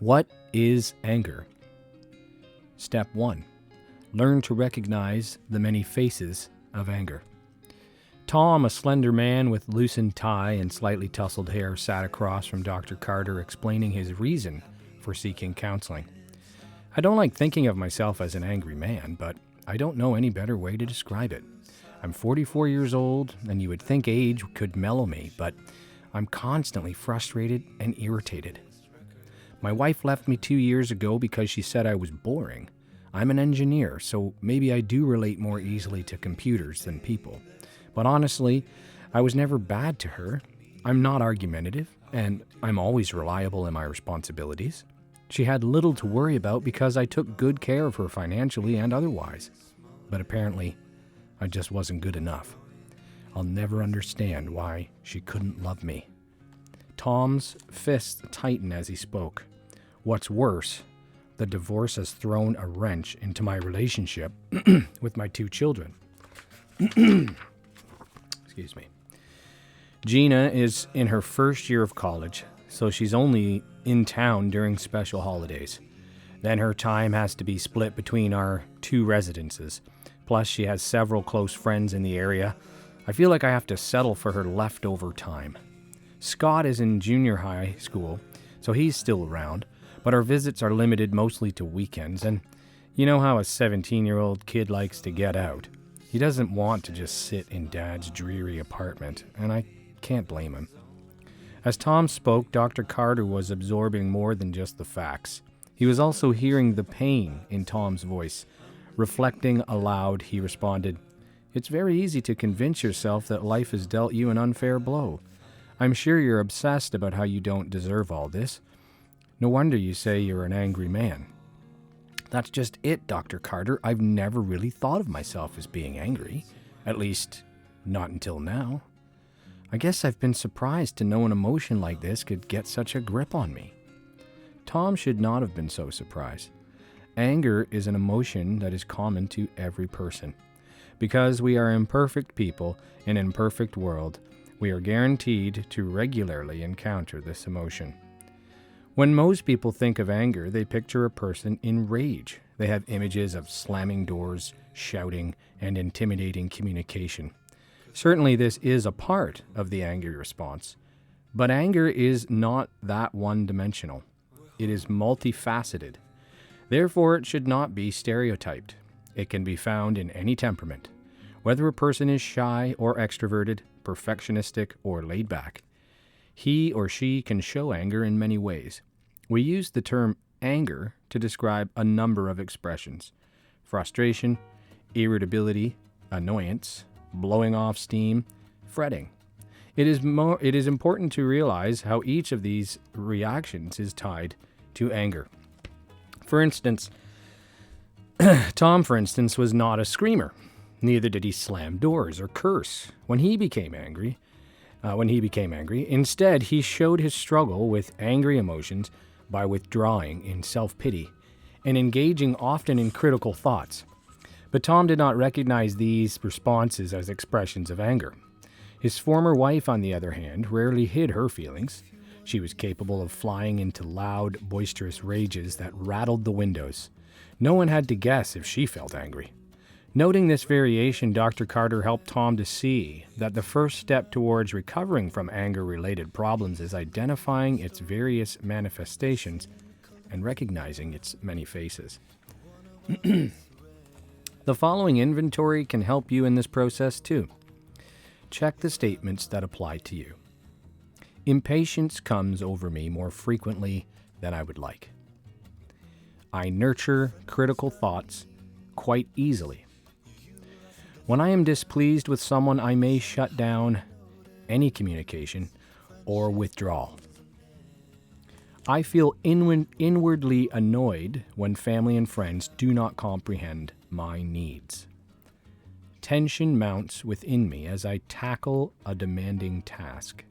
What is anger? Step 1. Learn to recognize the many faces of anger. Tom, a slender man with loosened tie and slightly tousled hair, sat across from Dr. Carter explaining his reason for seeking counseling. I don't like thinking of myself as an angry man, but I don't know any better way to describe it. I'm 44 years old, and you would think age could mellow me, but I'm constantly frustrated and irritated. My wife left me 2 years ago because she said I was boring. I'm an engineer, so maybe I do relate more easily to computers than people. But honestly, I was never bad to her. I'm not argumentative, and I'm always reliable in my responsibilities. She had little to worry about because I took good care of her financially and otherwise. But apparently, I just wasn't good enough. I'll never understand why she couldn't love me. Tom's fists tightened as he spoke. What's worse, the divorce has thrown a wrench into my relationship with my 2 children. Excuse me. Gina is in her first year of college, so she's only in town during special holidays. Then her time has to be split between our 2 residences. Plus, she has several close friends in the area. I feel like I have to settle for her leftover time. Scott is in junior high school, so he's still around, but our visits are limited mostly to weekends, and you know how a 17-year-old kid likes to get out. He doesn't want to just sit in Dad's dreary apartment, and I can't blame him. As Tom spoke, Dr. Carter was absorbing more than just the facts. He was also hearing the pain in Tom's voice. Reflecting aloud, he responded, "It's very easy to convince yourself that life has dealt you an unfair blow. I'm sure you're obsessed about how you don't deserve all this. No wonder you say you're an angry man." "That's just it, Dr. Carter. I've never really thought of myself as being angry. At least, not until now. I guess I've been surprised to know an emotion like this could get such a grip on me." Tom should not have been so surprised. Anger is an emotion that is common to every person. Because we are imperfect people in an imperfect world, we are guaranteed to regularly encounter this emotion. When most people think of anger, they picture a person in rage. They have images of slamming doors, shouting, and intimidating communication. Certainly, this is a part of the anger response, but anger is not that one-dimensional. It is multifaceted. Therefore, it should not be stereotyped. It can be found in any temperament, whether a person is shy or extroverted, perfectionistic or laid back. He or she can show anger in many ways. We use the term anger to describe a number of expressions: frustration, irritability, annoyance, blowing off steam, fretting. It is important to realize how each of these reactions is tied to anger. For instance, Tom, was not a screamer. Neither did he slam doors or curse when he became angry. Instead, he showed his struggle with angry emotions by withdrawing in self-pity and engaging often in critical thoughts. But Tom did not recognize these responses as expressions of anger. His former wife, on the other hand, rarely hid her feelings. She was capable of flying into loud, boisterous rages that rattled the windows. No one had to guess if she felt angry. Noting this variation, Dr. Carter helped Tom to see that the first step towards recovering from anger-related problems is identifying its various manifestations and recognizing its many faces. The following inventory can help you in this process too. Check the statements that apply to you. Impatience comes over me more frequently than I would like. I nurture critical thoughts quite easily. When I am displeased with someone, I may shut down any communication or withdraw. I feel inwardly annoyed when family and friends do not comprehend my needs. Tension mounts within me as I tackle a demanding task.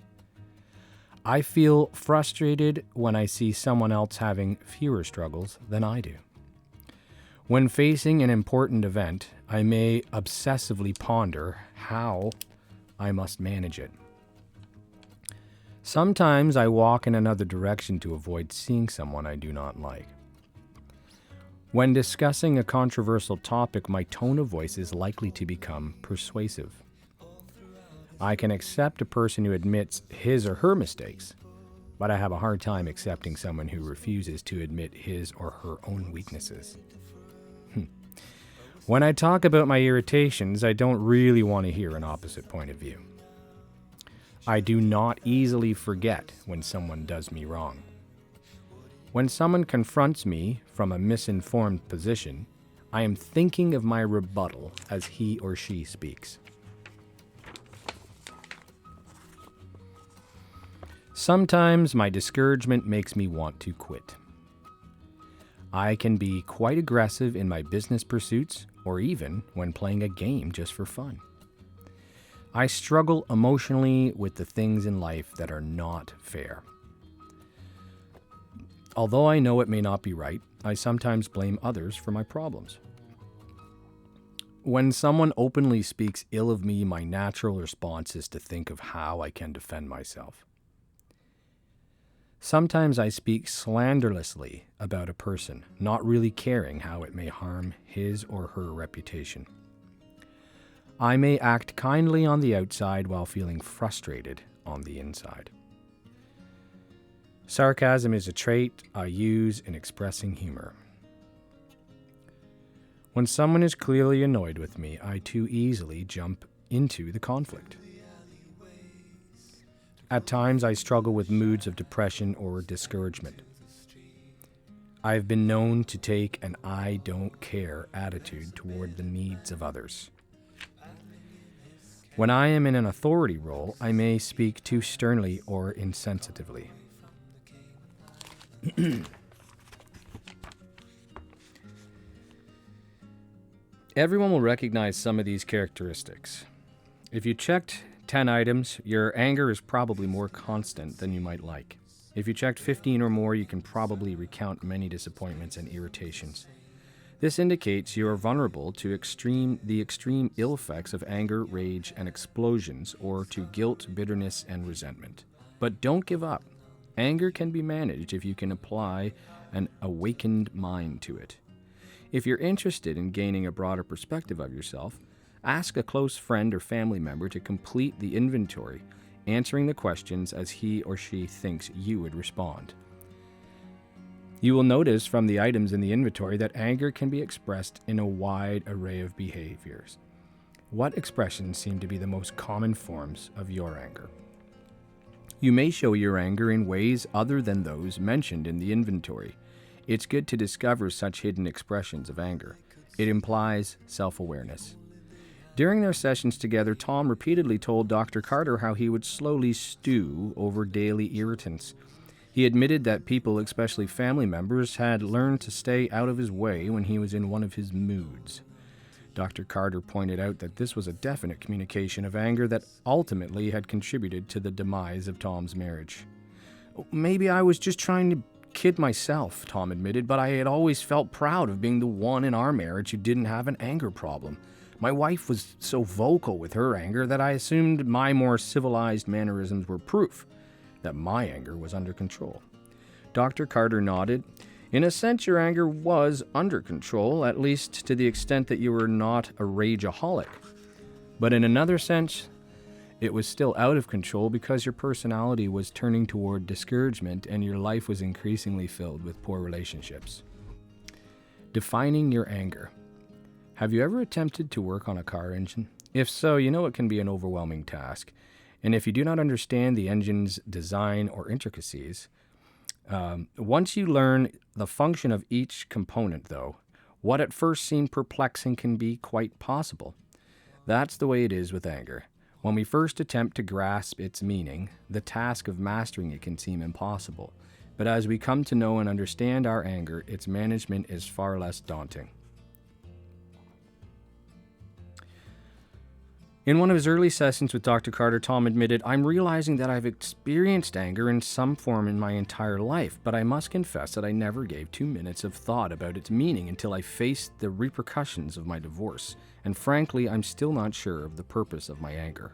I feel frustrated when I see someone else having fewer struggles than I do. When facing an important event, I may obsessively ponder how I must manage it. Sometimes I walk in another direction to avoid seeing someone I do not like. When discussing a controversial topic, my tone of voice is likely to become persuasive. I can accept a person who admits his or her mistakes, but I have a hard time accepting someone who refuses to admit his or her own weaknesses. When I talk about my irritations, I don't really want to hear an opposite point of view. I do not easily forget when someone does me wrong. When someone confronts me from a misinformed position, I am thinking of my rebuttal as he or she speaks. Sometimes my discouragement makes me want to quit. I can be quite aggressive in my business pursuits or even when playing a game just for fun. I struggle emotionally with the things in life that are not fair. Although I know it may not be right, I sometimes blame others for my problems. When someone openly speaks ill of me, my natural response is to think of how I can defend myself. Sometimes I speak slanderously about a person, not really caring how it may harm his or her reputation. I may act kindly on the outside while feeling frustrated on the inside. Sarcasm is a trait I use in expressing humor. When someone is clearly annoyed with me, I too easily jump into the conflict. At times, I struggle with moods of depression or discouragement. I have been known to take an I don't care attitude toward the needs of others. When I am in an authority role, I may speak too sternly or insensitively. Everyone will recognize some of these characteristics. If you checked 10 items, your anger is probably more constant than you might like. If you checked 15 or more, you can probably recount many disappointments and irritations. This indicates you are vulnerable to the extreme ill effects of anger, rage, and explosions, or to guilt, bitterness, and resentment. But don't give up. Anger can be managed if you can apply an awakened mind to it. If you're interested in gaining a broader perspective of yourself, ask a close friend or family member to complete the inventory, answering the questions as he or she thinks you would respond. You will notice from the items in the inventory that anger can be expressed in a wide array of behaviors. What expressions seem to be the most common forms of your anger? You may show your anger in ways other than those mentioned in the inventory. It's good to discover such hidden expressions of anger. It implies self-awareness. During their sessions together, Tom repeatedly told Dr. Carter how he would slowly stew over daily irritants. He admitted that people, especially family members, had learned to stay out of his way when he was in one of his moods. Dr. Carter pointed out that this was a definite communication of anger that ultimately had contributed to the demise of Tom's marriage. Maybe I was just trying to kid myself, Tom admitted, but I had always felt proud of being the one in our marriage who didn't have an anger problem. My wife was so vocal with her anger that I assumed my more civilized mannerisms were proof that my anger was under control. Dr. Carter nodded. In a sense, your anger was under control, at least to the extent that you were not a rageaholic. But in another sense, it was still out of control because your personality was turning toward discouragement and your life was increasingly filled with poor relationships. Defining your anger. Have you ever attempted to work on a car engine? If so, you know it can be an overwhelming task. And if you do not understand the engine's design or intricacies, once you learn the function of each component, though, what at first seemed perplexing can be quite possible. That's the way it is with anger. When we first attempt to grasp its meaning, the task of mastering it can seem impossible. But as we come to know and understand our anger, its management is far less daunting. In one of his early sessions with Dr. Carter, Tom admitted, "I'm realizing that I've experienced anger in some form in my entire life, but I must confess that I never gave 2 minutes of thought about its meaning until I faced the repercussions of my divorce, and frankly, I'm still not sure of the purpose of my anger."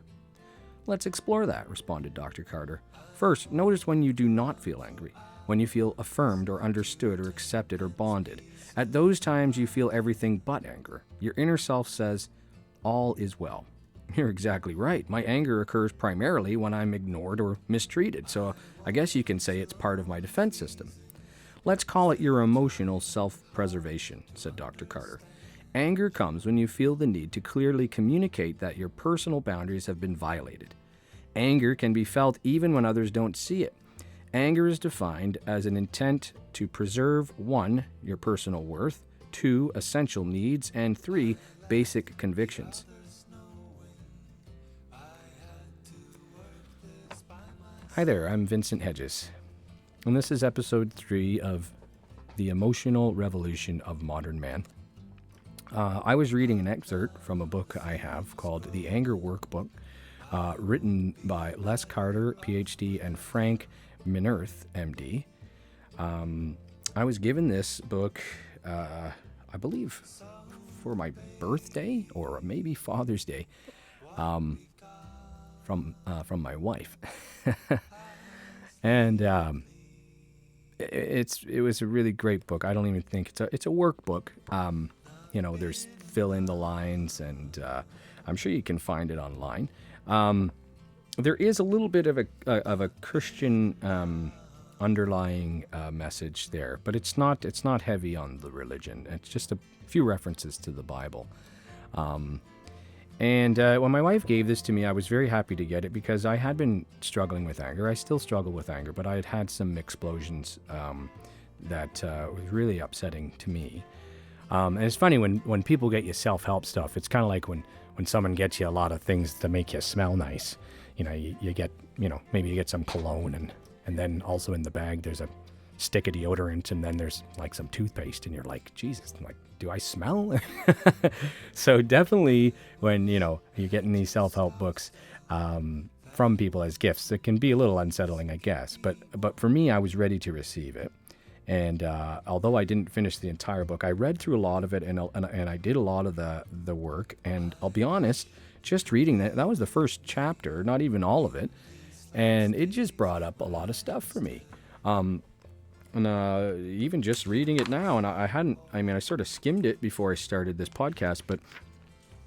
Let's explore that, responded Dr. Carter. First, notice when you do not feel angry, when you feel affirmed or understood or accepted or bonded. At those times, you feel everything but anger. Your inner self says, all is well. You're exactly right. My anger occurs primarily when I'm ignored or mistreated, so I guess you can say it's part of my defense system. Let's call it your emotional self-preservation, said Dr. Carter. Anger comes when you feel the need to clearly communicate that your personal boundaries have been violated. Anger can be felt even when others don't see it. Anger is defined as an intent to preserve 1. Your personal worth, 2. Essential needs, and 3. Basic convictions. Hi there, I'm Vincent Hedges, and this is episode 3 of The Emotional Revolution of Modern Man. I was reading an excerpt from a book I have called The Anger Workbook, written by Les Carter, PhD, and Frank Minirth, MD. I was given this book, I believe, for my birthday or maybe Father's Day, from my wife. And it was a really great book. I don't even think it's a workbook. There's fill in the lines, and I'm sure you can find it online. There is a little bit of a Christian underlying message there, but it's not heavy on the religion. It's just a few references to the Bible. And when my wife gave this to me, I was very happy to get it because I had been struggling with anger. I still struggle with anger, but I had had some explosions that was really upsetting to me. And it's funny when people get you self-help stuff, it's kind of like when someone gets you a lot of things to make you smell nice. You get, maybe you get some cologne and then also in the bag there's a stick of deodorant, and then there's like some toothpaste, and you're like, Jesus, like, do I smell? So definitely when, you're getting these self-help books from people as gifts, it can be a little unsettling, I guess. But for me, I was ready to receive it. And although I didn't finish the entire book, I read through a lot of it, and I did a lot of the work. And I'll be honest, just reading that was the first chapter, not even all of it. And it just brought up a lot of stuff for me. And even just reading it now, and I sort of skimmed it before I started this podcast, but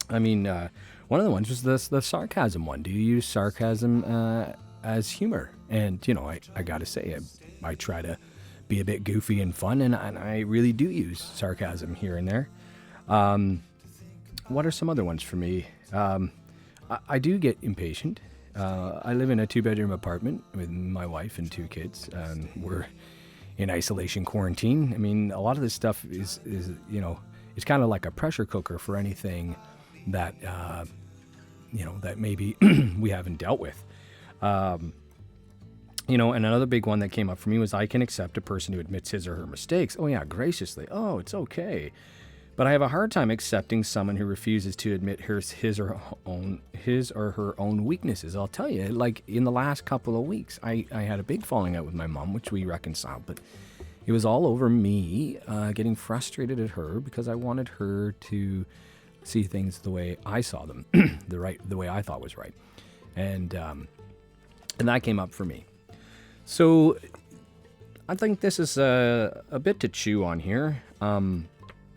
one of the ones was the sarcasm one. Do you use sarcasm as humor? And, I gotta say, I try to be a bit goofy and fun, and I really do use sarcasm here and there. What are some other ones for me? I do get impatient. I live in a 2-bedroom apartment with my wife and 2 kids, and we're in isolation quarantine. A lot of this stuff is it's kind of like a pressure cooker for anything that, that maybe we haven't dealt with. And another big one that came up for me was I can accept a person who admits his or her mistakes. Oh yeah, graciously. Oh, it's okay. But I have a hard time accepting someone who refuses to admit his or her own weaknesses. I'll tell you, like in the last couple of weeks, I had a big falling out with my mom, which we reconciled, but it was all over me getting frustrated at her because I wanted her to see things the way I saw them, the way I thought was right, and that came up for me. So I think this is a bit to chew on here.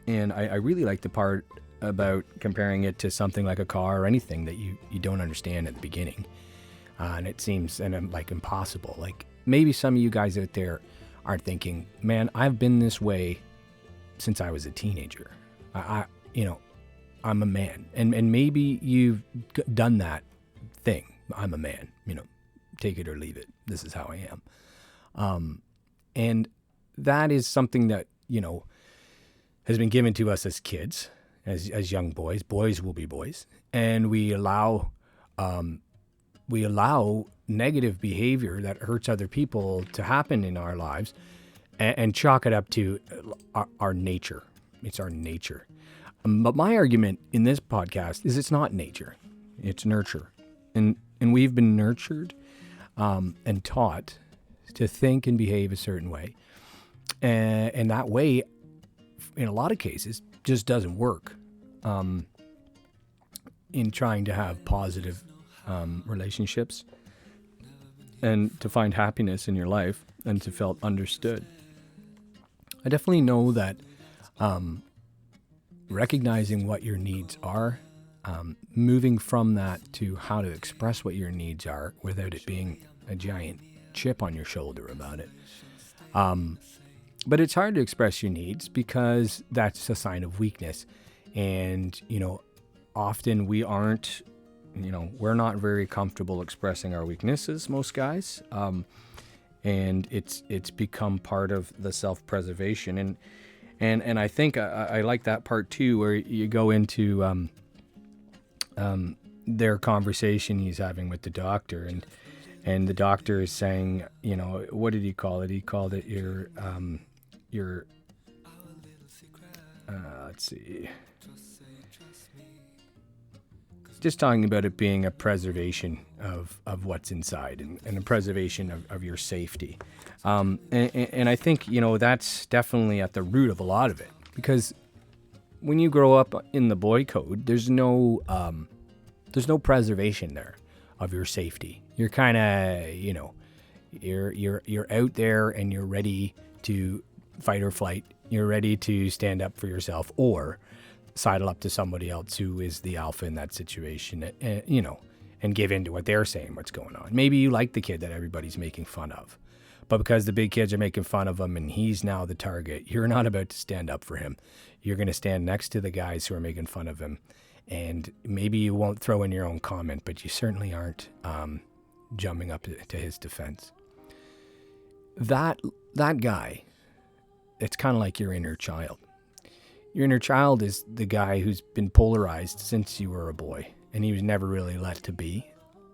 And I really like the part about comparing it to something like a car or anything that you don't understand at the beginning. And it seems like impossible. Like maybe some of you guys out there are thinking, man, I've been this way since I was a teenager. I'm a man. And maybe you've done that thing. I'm a man, take it or leave it. This is how I am. And that is something that, has been given to us as kids, as young boys. Boys will be boys, and we allow negative behavior that hurts other people to happen in our lives, and chalk it up to our nature. It's our nature. But my argument in this podcast is it's not nature, it's nurture, and we've been nurtured and taught to think and behave a certain way, and that way, in a lot of cases, just doesn't work in trying to have positive relationships and to find happiness in your life and to feel understood. I definitely know that recognizing what your needs are, moving from that to how to express what your needs are without it being a giant chip on your shoulder about it. But it's hard to express your needs because that's a sign of weakness. And, often we aren't, we're not very comfortable expressing our weaknesses, most guys. And it's become part of the self-preservation. And I think I like that part too, where you go into their conversation he's having with the doctor, and the doctor is saying, what did he call it? He called it your let's see, just talking about it being a preservation of what's inside and a preservation of your safety. And I think, that's definitely at the root of a lot of it, because when you grow up in the boy code, there's no preservation there of your safety. You're kind of, you're out there and you're ready to fight or flight. You're ready to stand up for yourself or sidle up to somebody else who is the alpha in that situation, and give in to what they're saying, what's going on. Maybe you like the kid that everybody's making fun of, but because the big kids are making fun of him and he's now the target, you're not about to stand up for him. You're going to stand next to the guys who are making fun of him. And maybe you won't throw in your own comment, but you certainly aren't jumping up to his defense. That guy, it's kind of like your inner child. Your inner child is the guy who's been polarized since you were a boy, and he was never really let to be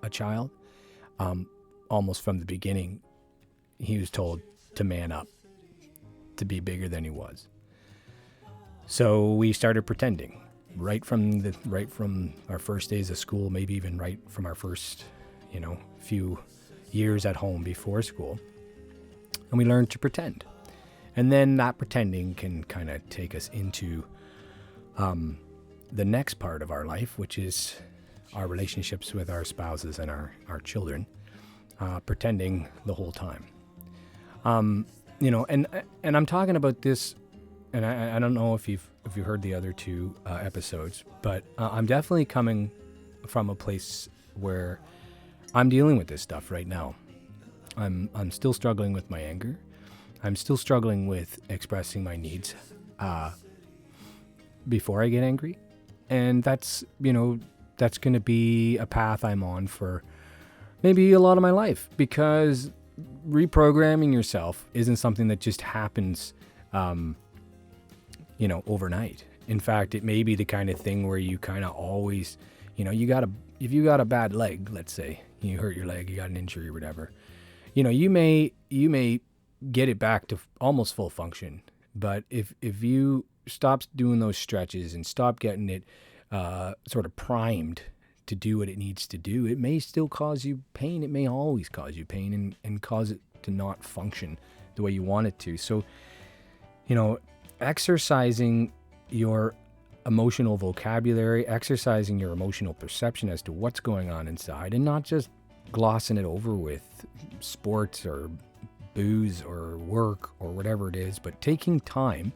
a child. Almost from the beginning, he was told to man up, to be bigger than he was. So we started pretending. Right from our first days of school, maybe even right from our first, few years at home before school. And we learned to pretend. And then that pretending can kind of take us into the next part of our life, which is our relationships with our spouses and our children, pretending the whole time. And I'm talking about this, and I don't know if you've heard the other two episodes, but I'm definitely coming from a place where I'm dealing with this stuff right now. I'm still struggling with my anger. I'm still struggling with expressing my needs before I get angry. And that's going to be a path I'm on for maybe a lot of my life, because reprogramming yourself isn't something that just happens overnight. In fact, it may be the kind of thing where you kind of always, if you got a bad leg, let's say, you hurt your leg, you got an injury or whatever, you may get it back to almost full function. But if you stop doing those stretches and stop getting it sort of primed to do what it needs to do, it may still cause you pain. It may always cause you pain and cause it to not function the way you want it to. So, exercising your emotional vocabulary, exercising your emotional perception as to what's going on inside, and not just glossing it over with sports or booze or work or whatever it is, but taking time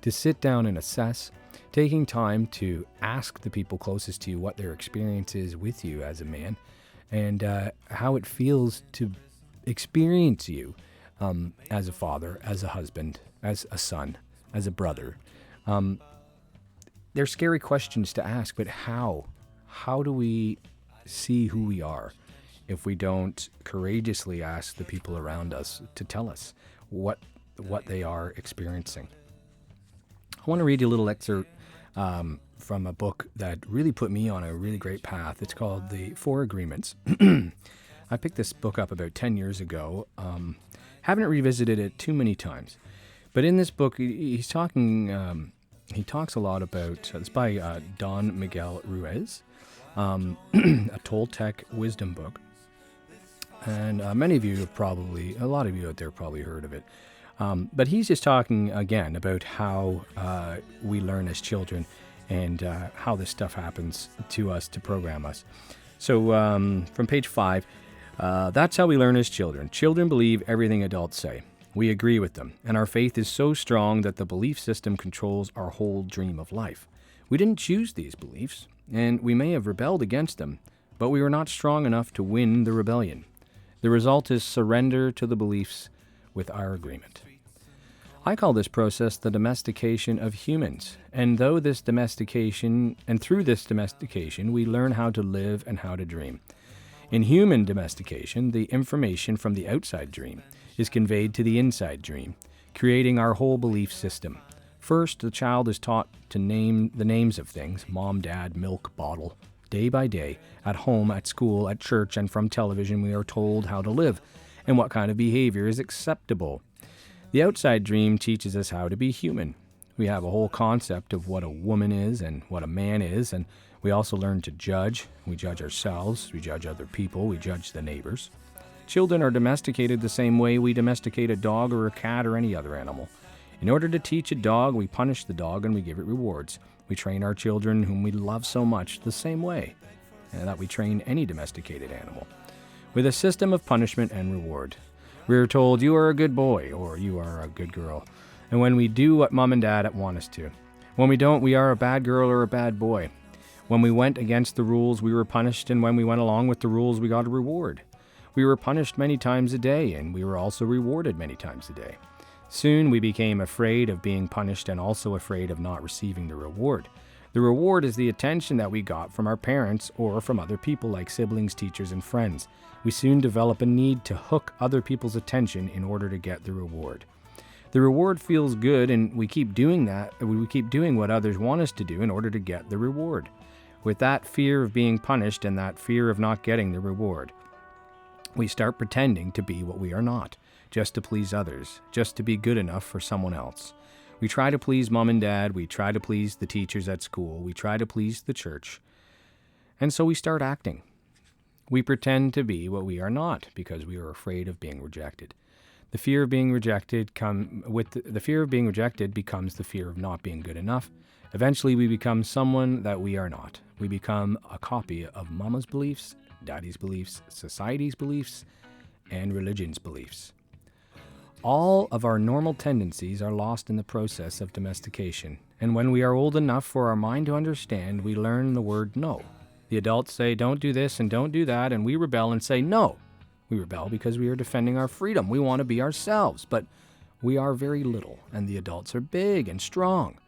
to sit down and assess, taking time to ask the people closest to you what their experience is with you as a man, and how it feels to experience you as a father, as a husband, as a son, as a brother. They're scary questions to ask, but how do we see who we are if we don't courageously ask the people around us to tell us what they are experiencing? I want to read you a little excerpt from a book that really put me on a really great path. It's called The Four Agreements. I picked this book up about 10 years ago. Haven't revisited it too many times. But in this book, he's talking, he talks a lot about, it's by Don Miguel Ruiz, a Toltec wisdom book. And many of you a lot of you out there probably heard of it. But he's just talking again about how we learn as children and how this stuff happens to us to program us. So from page 5, that's how we learn as children. Children believe everything adults say. We agree with them, and our faith is so strong that the belief system controls our whole dream of life. We didn't choose these beliefs, and we may have rebelled against them, but we were not strong enough to win the rebellion. The result is surrender to the beliefs with our agreement. I call this process the domestication of humans, and through this domestication, we learn how to live and how to dream. In human domestication, the information from the outside dream is conveyed to the inside dream, creating our whole belief system. First, the child is taught to name the names of things, mom, dad, milk, bottle. Day by day, at home, at school, at church, and from television, we are told how to live and what kind of behavior is acceptable. The outside dream teaches us how to be human. We have a whole concept of what a woman is and what a man is, and we also learn to judge. We judge ourselves, we judge other people, we judge the neighbors. Children are domesticated the same way we domesticate a dog or a cat or any other animal. In order to teach a dog, we punish the dog and we give it rewards. We train our children, whom we love so much, the same way that we train any domesticated animal, with a system of punishment and reward. We are told, you are a good boy, or you are a good girl. And when we do what mom and dad want us to. When we don't, we are a bad girl or a bad boy. When we went against the rules, we were punished, and when we went along with the rules, we got a reward. We were punished many times a day, and we were also rewarded many times a day. Soon we became afraid of being punished and also afraid of not receiving the reward. The reward is the attention that we got from our parents or from other people like siblings, teachers, and friends. We soon develop a need to hook other people's attention in order to get the reward. The reward feels good, and we keep doing that. We keep doing what others want us to do in order to get the reward. With that fear of being punished and that fear of not getting the reward, we start pretending to be what we are not, just to please others, just to be good enough for someone else. We try to please mom and dad, we try to please the teachers at school, we try to please the church, and so we start acting. We pretend to be what we are not because we are afraid of being rejected. The fear of being rejected becomes the fear of not being good enough. Eventually we become someone that we are not. We become a copy of mama's beliefs, daddy's beliefs, society's beliefs, and religion's beliefs. All of our normal tendencies are lost in the process of domestication, and when we are old enough for our mind to understand, we learn the word no. The adults say, don't do this and don't do that, and we rebel and say no. We rebel because we are defending our freedom. We want to be ourselves, but we are very little, and the adults are big and strong.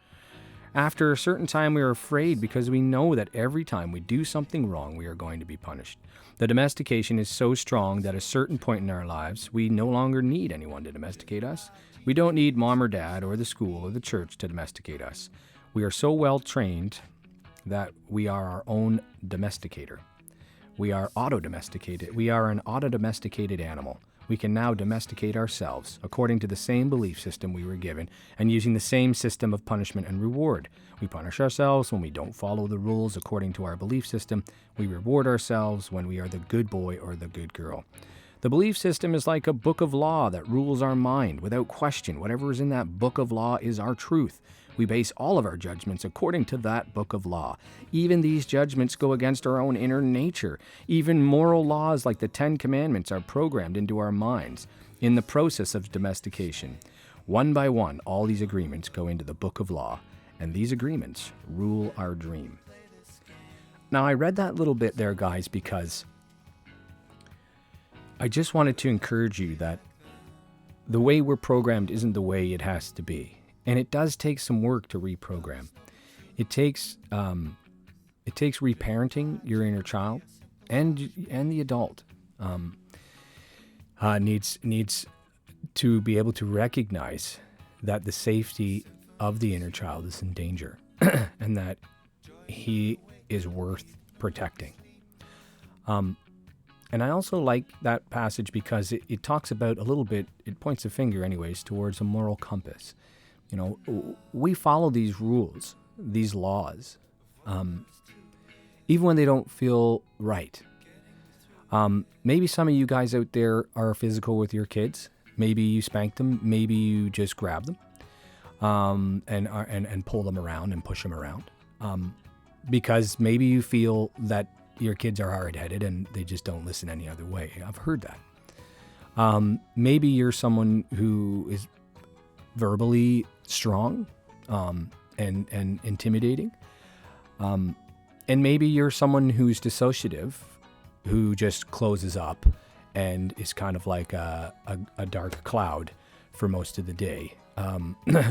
After a certain time, we are afraid because we know that every time we do something wrong, we are going to be punished. The domestication is so strong that at a certain point in our lives, we no longer need anyone to domesticate us. We don't need mom or dad or the school or the church to domesticate us. We are so well trained that we are our own domesticator. We are auto-domesticated. We are an auto-domesticated animal. We can now domesticate ourselves according to the same belief system we were given and using the same system of punishment and reward. We punish ourselves when we don't follow the rules according to our belief system. We reward ourselves when we are the good boy or the good girl. The belief system is like a book of law that rules our mind without question. Whatever is in that book of law is our truth. We base all of our judgments according to that book of law. Even these judgments go against our own inner nature. Even moral laws like the 10 Commandments are programmed into our minds in the process of domestication. One by one, all these agreements go into the book of law, and these agreements rule our dream. Now, I read that little bit there, guys, because I just wanted to encourage you that the way we're programmed isn't the way it has to be. And it does take some work to reprogram. It takes reparenting your inner child, and the adult needs to be able to recognize that the safety of the inner child is in danger, and that he is worth protecting. And I also like that passage because it talks about a little bit. It points a finger, anyways, towards a moral compass. You know, we follow these rules, these laws, even when they don't feel right. Maybe some of you guys out there are physical with your kids. Maybe you spank them. Maybe you just grab them and pull them around and push them around. Because maybe you feel that your kids are hard-headed and they just don't listen any other way. I've heard that. Maybe you're someone who is verbally strong and intimidating. And maybe you're someone who's dissociative, who just closes up and is kind of like a dark cloud for most of the day,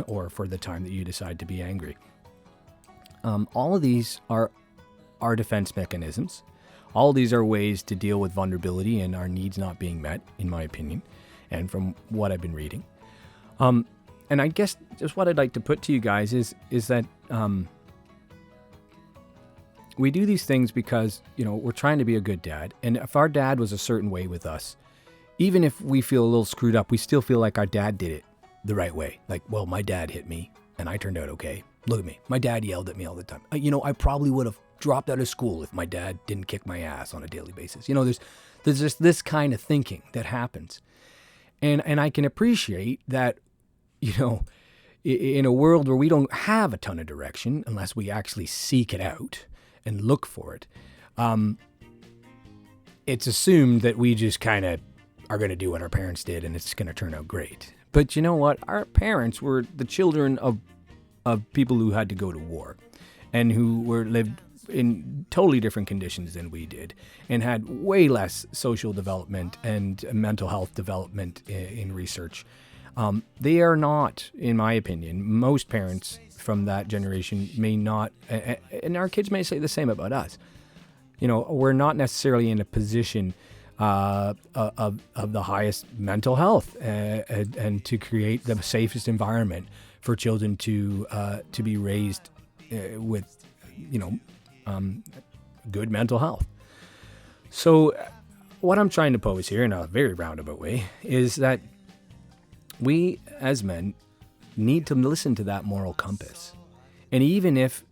or for the time that you decide to be angry. All of these are defense mechanisms. All of these are ways to deal with vulnerability and our needs not being met, in my opinion, and from what I've been reading. And I guess just what I'd like to put to you guys is that we do these things because, we're trying to be a good dad. And if our dad was a certain way with us, even if we feel a little screwed up, we still feel like our dad did it the right way. Like, well, my dad hit me and I turned out okay. Look at me. My dad yelled at me all the time. I probably would have dropped out of school if my dad didn't kick my ass on a daily basis. There's just this kind of thinking that happens. And I can appreciate that, in a world where we don't have a ton of direction, unless we actually seek it out and look for it, it's assumed that we just kind of are going to do what our parents did and it's going to turn out great. But you know what? Our parents were the children of people who had to go to war and who lived in totally different conditions than we did and had way less social development and mental health development in research. They are not, in my opinion, most parents from that generation may not, and our kids may say the same about us. We're not necessarily in a position of the highest mental health and to create the safest environment for children to be raised with, good mental health. So what I'm trying to pose here in a very roundabout way is that we as men need to listen to that moral compass. And even if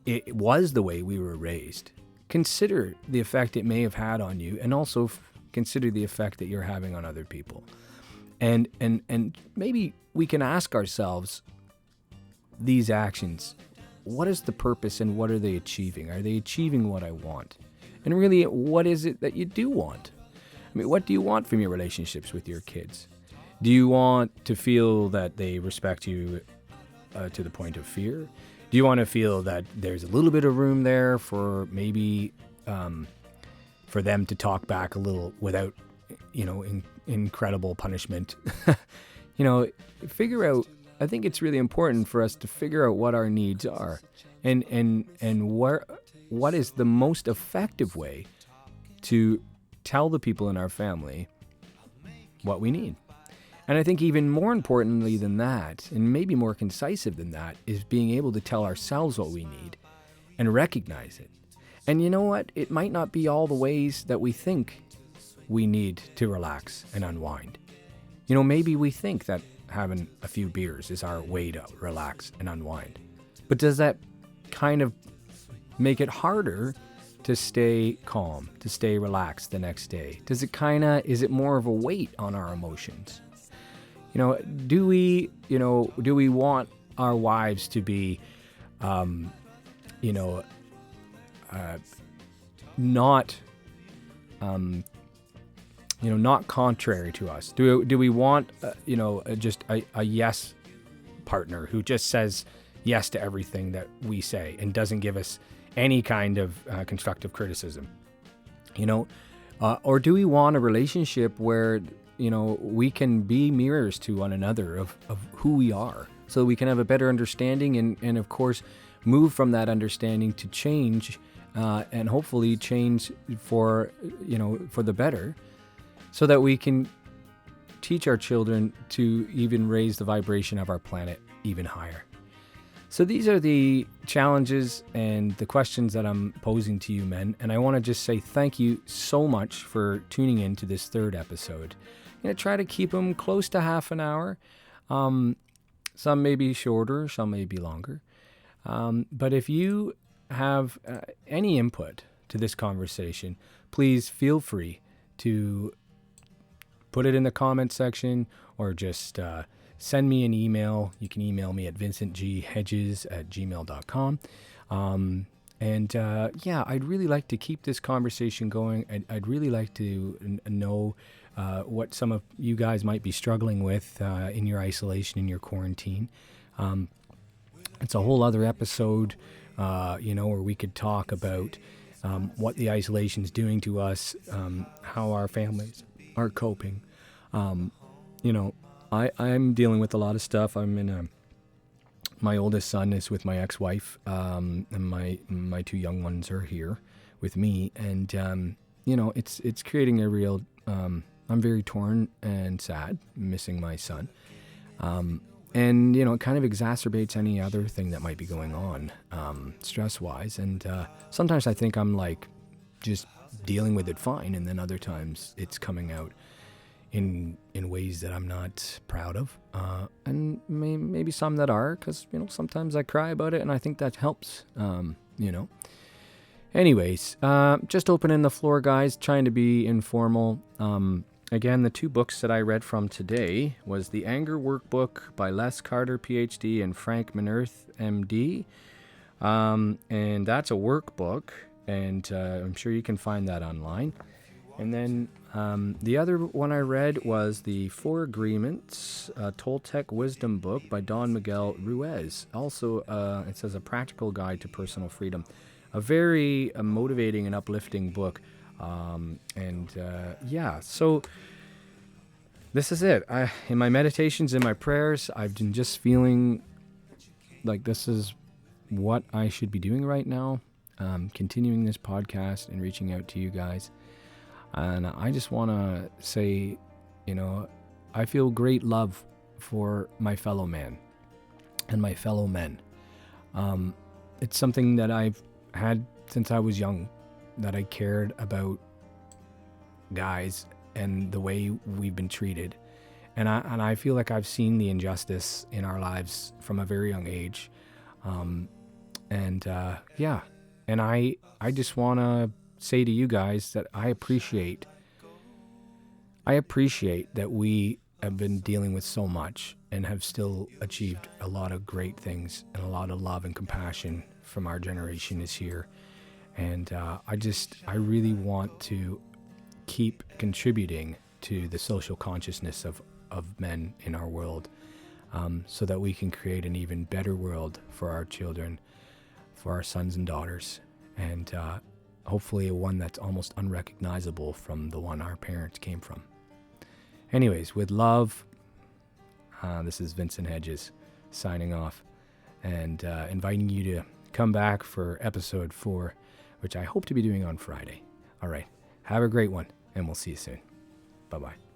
it was the way we were raised, consider the effect it may have had on you, and also consider the effect that you're having on other people. And maybe we can ask ourselves these actions, what is the purpose and what are they achieving? Are they achieving what I want? And really, what is it that you do want? I mean, what do you want from your relationships with your kids? Do you want to feel that they respect you to the point of fear? Do you want to feel that there's a little bit of room there for maybe for them to talk back a little without, incredible punishment? Figure out. I think it's really important for us to figure out what our needs are, and what is the most effective way to tell the people in our family what we need. And I think even more importantly than that, and maybe more concisive than that, is being able to tell ourselves what we need and recognize it. And you know what? It might not be all the ways that we think we need to relax and unwind. Maybe we think that having a few beers is our way to relax and unwind. But does that kind of make it harder to stay calm, to stay relaxed the next day? Is it more of a weight on our emotions? Do we want our wives to be, not contrary to us? Do we want, just a yes partner who just says yes to everything that we say and doesn't give us any kind of constructive criticism? Or do we want a relationship where, we can be mirrors to one another of who we are, so we can have a better understanding and of course, move from that understanding to change and hopefully change for the better, so that we can teach our children to even raise the vibration of our planet even higher. So these are the challenges and the questions that I'm posing to you, men. And I want to just say thank you so much for tuning in to this third episode. I'm going to try to keep them close to half an hour. Some may be shorter, some may be longer. But if you have any input to this conversation, please feel free to put it in the comment section or just send me an email. You can email me at vincentghedges@gmail.com. And yeah, I'd really like to keep this conversation going. I'd really like to know what some of you guys might be struggling with in your isolation, in your quarantine. It's a whole other episode, where we could talk about what the isolation is doing to us, how our families are coping. I'm dealing with a lot of stuff. My oldest son is with my ex-wife, and my two young ones are here with me, and it's creating a real. I'm very torn and sad, missing my son, and it kind of exacerbates any other thing that might be going on, stress-wise. And sometimes I think I'm like just dealing with it fine, and then other times it's coming out in ways that I'm not proud of, and maybe some that are, because sometimes I cry about it, and I think that helps. Anyways, just opening the floor, guys, trying to be informal. Again, the two books that I read from today was The Anger Workbook by Les Carter, PhD, and Frank Minerth, MD, and that's a workbook, and I'm sure you can find that online. And then the other one I read was the Four Agreements, Toltec Wisdom Book by Don Miguel Ruiz. Also, it says A Practical Guide to Personal Freedom. A very motivating and uplifting book. So this is it. In my meditations, in my prayers, I've been just feeling like this is what I should be doing right now. Continuing this podcast and reaching out to you guys. And I just want to say, I feel great love for my fellow man and my fellow men. It's something that I've had since I was young, that I cared about guys and the way we've been treated. And I feel like I've seen the injustice in our lives from a very young age. And I just want to say to you guys that I appreciate that we have been dealing with so much and have still achieved a lot of great things, and a lot of love and compassion from our generation is here. And I really want to keep contributing to the social consciousness of men in our world, so that we can create an even better world for our children, for our sons and daughters, and hopefully one that's almost unrecognizable from the one our parents came from. Anyways, with love, this is Vincent Hedges signing off, and inviting you to come back for episode 4, which I hope to be doing on Friday. All right, have a great one, and we'll see you soon. Bye-bye.